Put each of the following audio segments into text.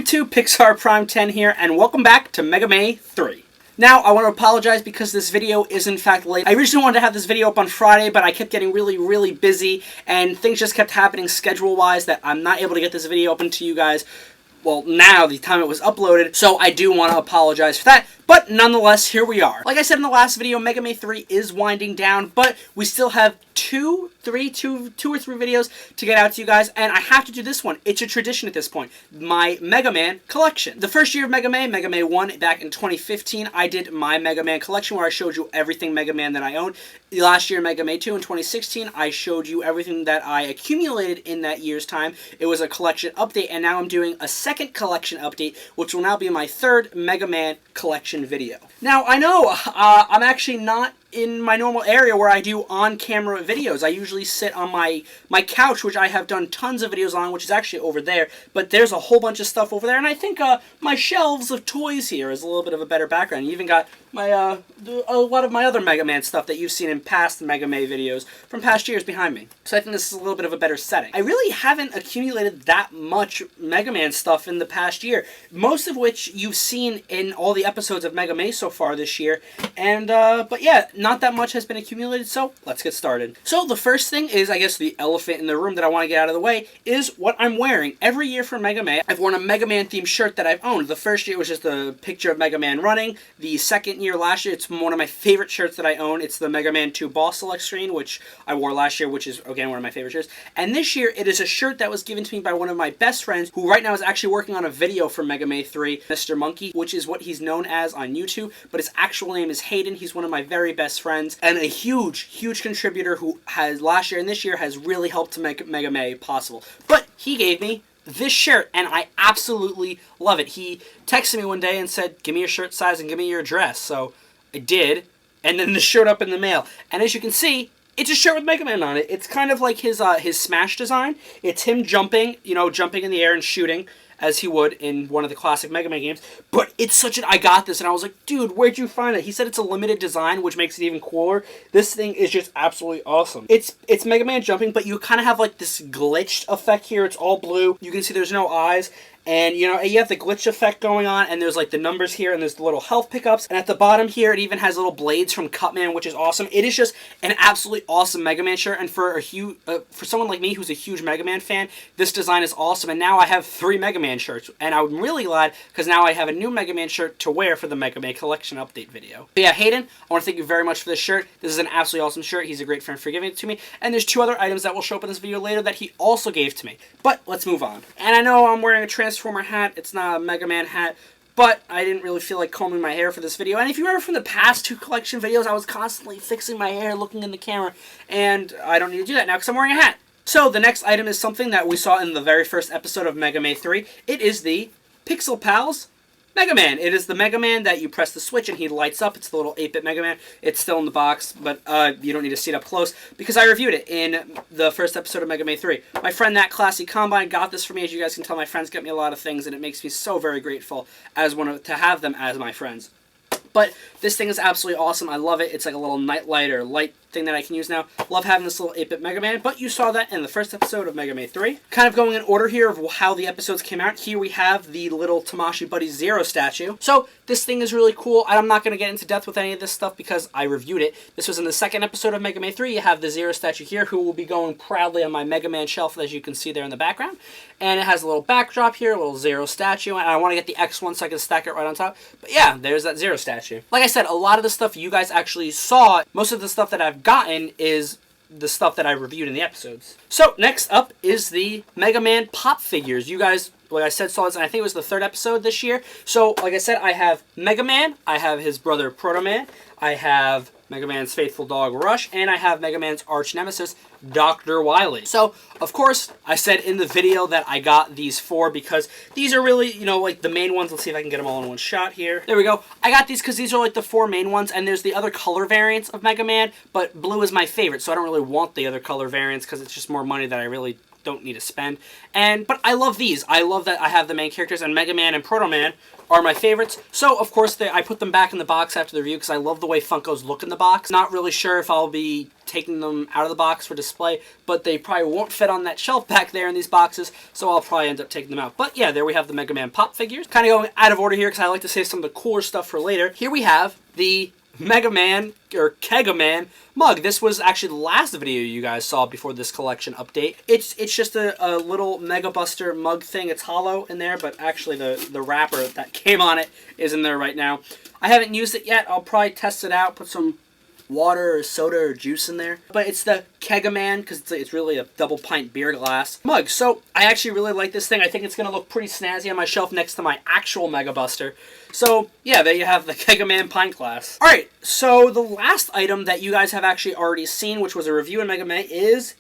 YouTube, Pixar Prime 10 here, and welcome back to Mega Man 3. Now, I want to apologize because this video is in fact late. I originally wanted to have this video up on Friday, but I kept getting really busy, and things just kept happening schedule-wise that I'm not able to get this video open to you guys, well, now, the time it was uploaded, so I do want to apologize for that. But nonetheless, here we are. Like I said in the last video, Mega Man 3 is winding down, but we still have two or three videos to get out to you guys, and I have to do this one. It's a tradition at this point. My Mega Man collection. The first year of Mega Man 1, back in 2015, I did my Mega Man collection where I showed you everything Mega Man that I own. Last year, Mega Man 2 in 2016, I showed you everything that I accumulated in that year's time. It was a collection update, and now I'm doing a second collection update, which will now be my third Mega Man collection video. Now, I know I'm actually not in my normal area where I do on-camera videos. I usually sit on my couch, which I have done tons of videos on, which is actually over there, but there's a whole bunch of stuff over there, and I think my shelves of toys here is a little bit of a better background. You even got my a lot of my other Mega Man stuff that you've seen in past Mega Man videos from past years behind me. So I think this is a little bit of a better setting. I really haven't accumulated that much Mega Man stuff in the past year, most of which you've seen in all the episodes of Mega Man so far this year, and but yeah, not that much has been accumulated, so let's get started. So the first thing is, I guess, the elephant in the room that I want to get out of the way is what I'm wearing. Every year for Mega Man, I've worn a Mega Man themed shirt that I've owned. The first year was just a picture of Mega Man running. The second year, last year, it's one of my favorite shirts that I own. It's the Mega Man 2 Boss Select screen, which I wore last year, which is, again, one of my favorite shirts. And this year, it is a shirt that was given to me by one of my best friends, who right now is actually working on a video for Mega Man 3, Mr. Monkey, which is what he's known as on YouTube, but his actual name is Hayden. He's one of my very best friends, and a huge contributor who has, last year and this year, has really helped to make Mega Man possible. But he gave me this shirt, and I absolutely love it. He texted me one day and said, give me your shirt size and give me your address. So I did, and then this showed up in the mail. And as you can see, it's a shirt with Mega Man on it. It's kind of like his Smash design. It's him jumping, jumping in the air and shooting, as he would in one of the classic Mega Man games. But it's such an... I got this, and I was like, dude, where'd you find it? He said it's a limited design, which makes it even cooler. This thing is just absolutely awesome. It's Mega Man jumping, but you kind of have, like, this glitched effect here. It's all blue. You can see there's no eyes. And, you have the glitch effect going on, and there's, like, the numbers here, and there's the little health pickups. And at the bottom here, it even has little blades from Cutman, which is awesome. It is just an absolutely awesome Mega Man shirt, and for someone like me who's a huge Mega Man fan, this design is awesome. And now I have 3 Mega Man shirts, and I'm really glad, because now I have a new Mega Man shirt to wear for the Mega Man Collection Update video. But yeah, Hayden, I want to thank you very much for this shirt. This is an absolutely awesome shirt. He's a great friend for giving it to me. And there's 2 other items that will show up in this video later that he also gave to me. But let's move on. And I know I'm wearing a Transformer hat. It's not a Mega Man hat, but I didn't really feel like combing my hair for this video. And if you remember from the past 2 collection videos, I was constantly fixing my hair, looking in the camera, and I don't need to do that now because I'm wearing a hat. So the next item is something that we saw in the very first episode of Mega Man 3. It is the Pixel Pals Mega Man. It is the Mega Man that you press the switch and he lights up. It's the little 8-bit Mega Man. It's still in the box, but you don't need to see it up close because I reviewed it in the first episode of Mega Man 3. My friend That Classy Combine got this for me. As you guys can tell, my friends get me a lot of things, and it makes me so very grateful to have them as my friends. But this thing is absolutely awesome. I love it. It's like a little night light or light thing that I can use now. Love having this little 8-bit Mega Man, but you saw that in the first episode of Mega Man 3. Kind of going in order here of how the episodes came out. Here we have the little Tamashii Buddy Zero statue. So this thing is really cool. I'm not going to get into depth with any of this stuff because I reviewed it. This was in the second episode of Mega Man 3. You have the Zero statue here, who will be going proudly on my Mega Man shelf, as you can see there in the background. And it has a little backdrop here, a little Zero statue, and I want to get the X one so I can stack it right on top. But yeah, there's that Zero statue. Like I said, a lot of the stuff you guys actually saw, most of the stuff that I've gotten is the stuff that I reviewed in the episodes. So next up is the Mega Man pop figures. You guys, like I said, saw this, and I think it was the 3rd episode this year. So like I said, I have Mega Man, I have his brother Proto Man, I have Mega Man's faithful dog Rush, and I have Mega Man's arch nemesis Dr. Wily. So, of course, I said in the video that I got these 4 because these are really, like the main ones. Let's see if I can get them all in one shot here. There we go. I got these because these are like the 4 main ones, and there's the other color variants of Mega Man, but blue is my favorite, so I don't really want the other color variants because it's just more money that I really don't need to spend. But I love these. I love that I have the main characters, and Mega Man and Proto Man are my favorites. So, of course, I put them back in the box after the review because I love the way Funkos look in the box. Not really sure if I'll be taking them out of the box for display, but they probably won't fit on that shelf back there in these boxes, so I'll probably end up taking them out. But yeah, there we have the Mega Man pop figures. Kind of going out of order here because I like to save some of the cooler stuff for later. Here we have the Mega Man, or Kega Man, mug. This was actually the last video you guys saw before this collection update. It's just a little Mega Buster mug thing. It's hollow in there, but actually the wrapper that came on it is in there right now. I haven't used it yet. I'll probably test it out, put some water or soda or juice in there. But it's the Kega Man, because it's really a double pint beer glass mug. So I actually really like this thing. I think it's going to look pretty snazzy on my shelf next to my actual Mega Buster. So yeah, there you have the Kega Man pint glass. Alright, so the last item that you guys have actually already seen, which was a review in Mega Man, is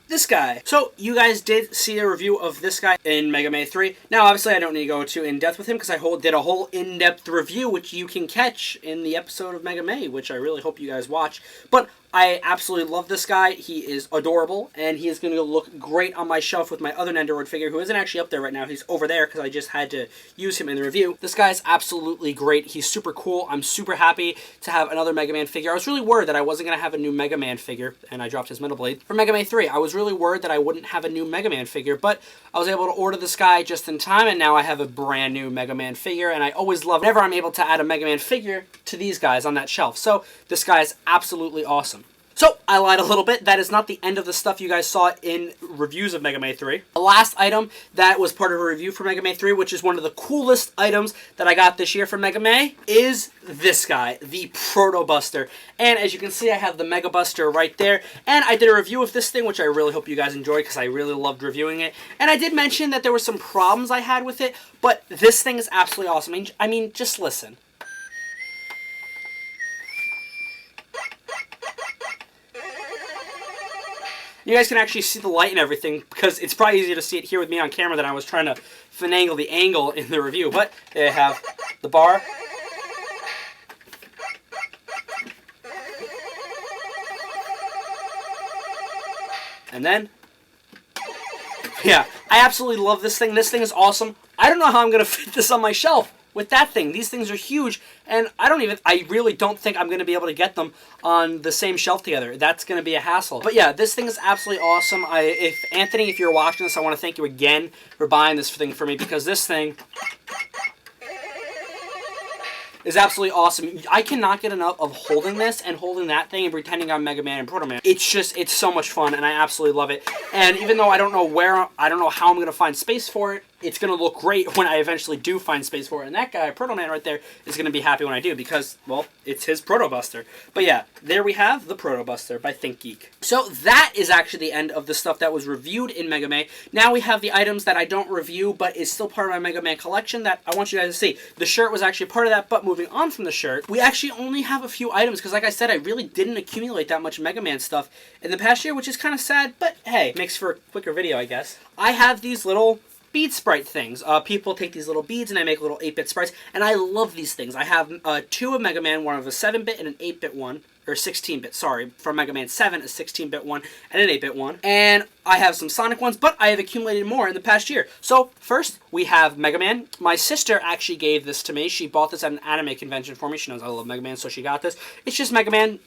this guy. So you guys did see a review of this guy in Mega Man 3. Now obviously I don't need to go too in-depth with him because I did a whole in-depth review which you can catch in the episode of Mega Man, which I really hope you guys watch. But I absolutely love this guy. He is adorable, and he is going to look great on my shelf with my other Nendoroid figure, who isn't actually up there right now. He's over there because I just had to use him in the review. This guy is absolutely great. He's super cool. I'm super happy to have another Mega Man figure. I was really worried that I wasn't going to have a new Mega Man figure, and I dropped his Metal Blade. For Mega Man 3, I was really worried that I wouldn't have a new Mega Man figure, but I was able to order this guy just in time, and now I have a brand new Mega Man figure, and I always love whenever I'm able to add a Mega Man figure to these guys on that shelf. So this guy is absolutely awesome. So, I lied a little bit. That is not the end of the stuff you guys saw in reviews of Mega Man 3. The last item that was part of a review for Mega Man 3, which is one of the coolest items that I got this year from Mega Man, is this guy, the Proto Buster. And as you can see, I have the Mega Buster right there. And I did a review of this thing, which I really hope you guys enjoyed because I really loved reviewing it. And I did mention that there were some problems I had with it, but this thing is absolutely awesome. I mean, just listen. You guys can actually see the light and everything because it's probably easier to see it here with me on camera than I was trying to finagle the angle in the review. But they have the bar. And then, yeah, I absolutely love this thing. This thing is awesome. I don't know how I'm going to fit this on my shelf with that thing. These things are huge, and I really don't think I'm going to be able to get them on the same shelf together. That's going to be a hassle. But yeah, this thing is absolutely awesome. Anthony, if you're watching this, I want to thank you again for buying this thing for me, because this thing is absolutely awesome. I cannot get enough of holding this and holding that thing and pretending I'm Mega Man and Proto Man. It's so much fun, and I absolutely love it. And even though I don't know how I'm going to find space for it, it's going to look great when I eventually do find space for it. And that guy, Proto Man right there, is going to be happy when I do because, well, it's his Proto Buster. But yeah, there we have the Proto Buster by ThinkGeek. So that is actually the end of the stuff that was reviewed in Mega Man. Now we have the items that I don't review, but is still part of my Mega Man collection that I want you guys to see. The shirt was actually part of that, but moving on from the shirt, we actually only have a few items because, like I said, I really didn't accumulate that much Mega Man stuff in the past year, which is kind of sad, but hey, makes for a quicker video, I guess. I have these little bead sprite things. People take these little beads and I make little 8-bit sprites, and I love these things. I have two of Mega Man, one of a 7-bit and an 8-bit one, or 16-bit, sorry, from Mega Man 7, a 16-bit one and an 8-bit one. And I have some Sonic ones, but I have accumulated more in the past year. So, first, we have Mega Man. My sister actually gave this to me. She bought this at an anime convention for me. She knows I love Mega Man, so she got this. It's just Mega Man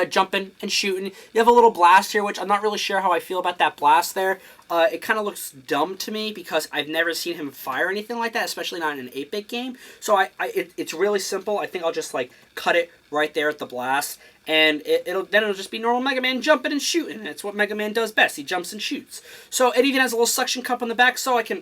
jumping and shooting. You have a little blast here, which I'm not really sure how I feel about that blast there. It kind of looks dumb to me because I've never seen him fire anything like that, especially not in an 8-bit game. So it's really simple. I think I'll just like cut it right there at the blast, and it'll just be normal Mega Man jumping and shooting. That's what Mega Man does best. He jumps and shoots. So it even has a little suction cup on the back, so I can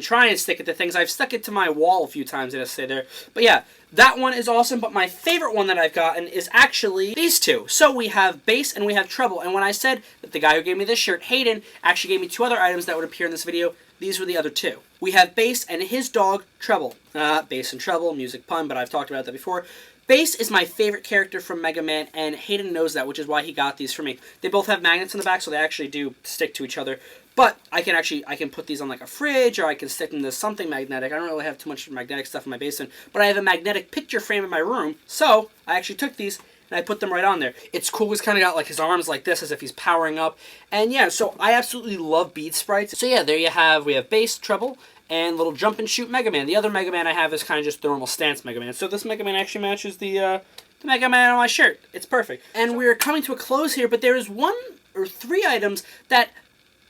try and stick it to things. I've stuck it to my wall a few times and it'll stay there. But yeah, that one is awesome. But my favorite one that I've gotten is actually these two. So we have bass and we have treble. And when I said that the guy who gave me this shirt, Hayden, actually gave me two other items that would appear in this video, these were the other two. We have Bass and his dog, Treble. Bass and Treble, music pun, but I've talked about that before. Bass is my favorite character from Mega Man, and Hayden knows that, which is why he got these for me. They both have magnets in the back, so they actually do stick to each other. But I can put these on like a fridge, or I can stick them to something magnetic. I don't really have too much magnetic stuff in my basement, but I have a magnetic picture frame in my room, so I actually took these and I put them right on there. It's cool. He's kind of got like his arms like this as if he's powering up. And yeah, so I absolutely love bead sprites. So yeah, there you have, we have bass, treble, and little jump and shoot Mega Man. The other Mega Man I have is kind of just the normal stance Mega Man. So this Mega Man actually matches the Mega Man on my shirt. It's perfect. And we're coming to a close here, but there is 1 or 3 items that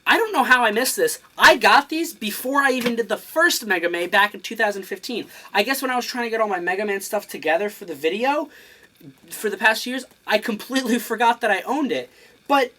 I don't know how I missed this. I got these before I even did the first Mega Man back in 2015. I guess when I was trying to get all my Mega Man stuff together for the video for the past years, I completely forgot that I owned it. But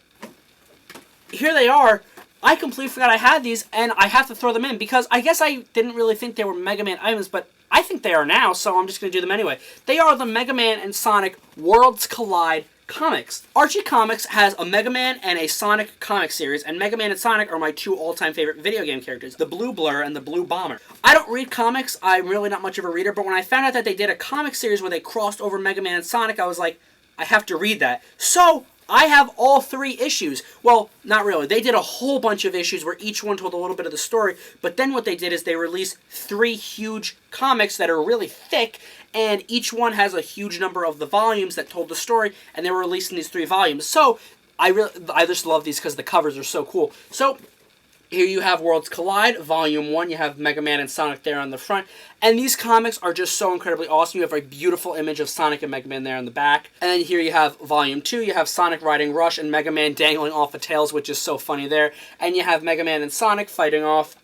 here they are. I completely forgot I had these, and I have to throw them in because I guess I didn't really think they were Mega Man items, but I think they are now, so I'm just going to do them anyway. They are the Mega Man and Sonic Worlds Collide comics. Archie Comics has a Mega Man and a Sonic comic series, and Mega Man and Sonic are my 2 all-time favorite video game characters, the Blue Blur and the Blue Bomber. I don't read comics, I'm really not much of a reader, but when I found out that they did a comic series where they crossed over Mega Man and Sonic, I was like, I have to read that. So I have all 3 issues. Well, not really. They did a whole bunch of issues where each one told a little bit of the story, but then what they did is they released 3 huge comics that are really thick, and each one has a huge number of the volumes that told the story, and they were released in these 3 volumes. So I just love these because the covers are so cool. So here you have Worlds Collide, Volume 1. You have Mega Man and Sonic there on the front. And these comics are just so incredibly awesome. You have a beautiful image of Sonic and Mega Man there on the back. And then here you have Volume 2. You have Sonic riding Rush and Mega Man dangling off of Tails, which is so funny there. And you have Mega Man and Sonic fighting off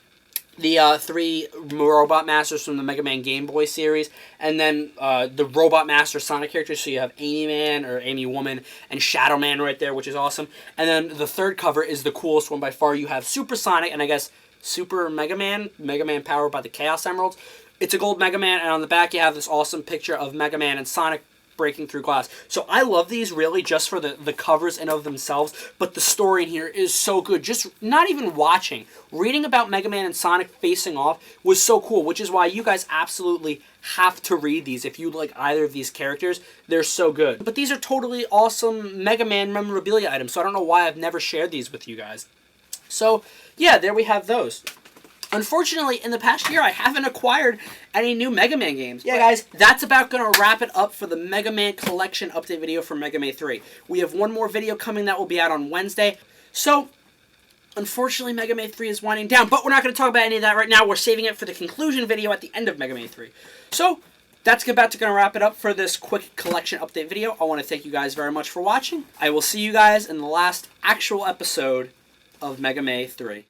the 3 Robot Masters from the Mega Man Game Boy series, and then the Robot Master Sonic characters, so you have Amy Man, or Amy Woman, and Shadow Man right there, which is awesome. And then the third cover is the coolest one by far. You have Super Sonic, and I guess Super Mega Man powered by the Chaos Emeralds. It's a gold Mega Man, and on the back you have this awesome picture of Mega Man and Sonic breaking through glass. So I love these really just for the covers in of themselves, but the story in here is so good. Just not even watching. Reading about Mega Man and Sonic facing off was so cool, which is why you guys absolutely have to read these. If you like either of these characters, they're so good. But these are totally awesome Mega Man memorabilia items, so I don't know why I've never shared these with you guys. So yeah, there we have those. Unfortunately, in the past year, I haven't acquired any new Mega Man games. Yeah, guys, that's about going to wrap it up for the Mega Man Collection update video for Mega Man 3. We have one more video coming that will be out on Wednesday. So, unfortunately, Mega Man 3 is winding down, but we're not going to talk about any of that right now. We're saving it for the conclusion video at the end of Mega Man 3. So, that's about to wrap it up for this quick collection update video. I want to thank you guys very much for watching. I will see you guys in the last actual episode of Mega Man 3.